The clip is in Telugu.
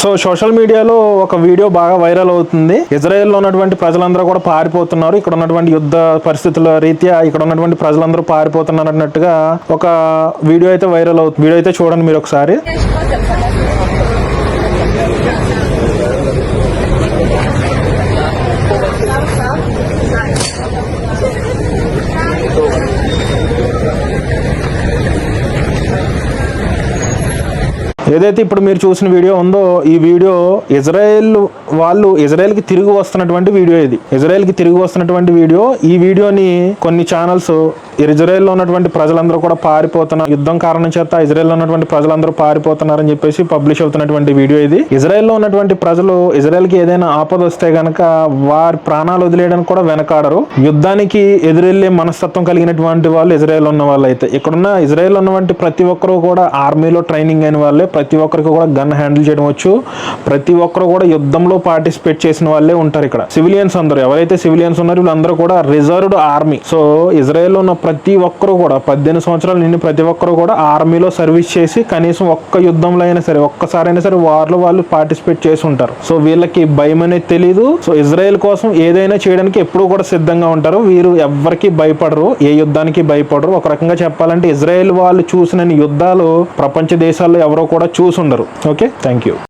సో సోషల్ మీడియాలో ఒక వీడియో బాగా వైరల్ అవుతుంది. ఇజ్రాయెల్లో ఉన్నటువంటి ప్రజలందరూ కూడా పారిపోతున్నారు, ఇక్కడ ఉన్నటువంటి యుద్ధ పరిస్థితుల రీత్యా ఇక్కడ ఉన్నటువంటి ప్రజలందరూ పారిపోతున్నారు అన్నట్టుగా ఒక వీడియో అయితే వైరల్ అవుతుంది. వీడియో అయితే చూడండి మీరు ఒకసారి. ఏదైతే ఇప్పుడు మీరు చూసిన వీడియో ఉందో ఈ వీడియో ఇజ్రాయెల్కి తిరిగి వస్తున్నటువంటి వీడియో. ఇది ఇజ్రాయెల్కి తిరిగి వస్తున్నటువంటి వీడియో. ఈ వీడియోని కొన్ని ఛానల్స్ ఇజ్రాయెల్లో ఉన్నటువంటి ప్రజలందరూ కూడా పారిపోతున్నారు, యుద్ధం కారణం చేత ఇజ్రాయెల్లో ఉన్నటువంటి ప్రజలందరూ పారిపోతున్నారని చెప్పేసి పబ్లిష్ అవుతున్నటువంటి వీడియో ఇది. ఇజ్రాయెల్లో ఉన్నటువంటి ప్రజలు ఇజ్రాయెల్కి ఏదైనా ఆపద వస్తే గనక వారి ప్రాణాలు వదిలేయడానికి కూడా వెనకాడరు. యుద్ధానికి ఎదురెళ్లే మనస్తత్వం కలిగినటువంటి వాళ్ళు ఇజ్రాయెల్లో ఉన్న వాళ్ళు. అయితే ఇక్కడున్న ఇజ్రాయెల్లో ఉన్నటువంటి ప్రతి ఒక్కరూ కూడా ఆర్మీలో ట్రైనింగ్ అయిన వాళ్ళే, ప్రతి ఒక్కరికి కూడా గన్ హ్యాండిల్ చేయడం వచ్చు, ప్రతి ఒక్కరు కూడా యుద్ధంలో పార్టిసిపేట్ చేసిన వాళ్ళే ఉంటారు. ఇక్కడ సివిలియన్స్ అందరూ ఎవరైతే సివిలియన్స్ ఉన్నారో వీళ్ళందరూ కూడా రిజర్వ్డ్ ఆర్మీ. సో ఇజ్రాయెల్లో ఉన్న ప్రతి ఒక్కరు కూడా 18 సంవత్సరాలు నిండి ప్రతి ఒక్కరు కూడా ఆర్మీలో సర్వీస్ చేసి కనీసం ఒక్క యుద్ధంలో అయినా సరే ఒక్కసారైనా సరే వార్లో వాళ్ళు పార్టిసిపేట్ చేసి ఉంటారు. సో వీళ్ళకి భయం అనేది తెలియదు. సో ఇజ్రాయెల్ కోసం ఏదైనా చేయడానికి ఎప్పుడూ కూడా సిద్ధంగా ఉంటారు. వీరు ఎవరికి భయపడరు, ఏ యుద్ధానికి భయపడరు. ఒక రకంగా చెప్పాలంటే ఇజ్రాయెల్ వాళ్ళు చూసిన యుద్ధాలు ప్రపంచ దేశాల్లో ఎవరో కూడా చూసుండరు. Okay, thank you.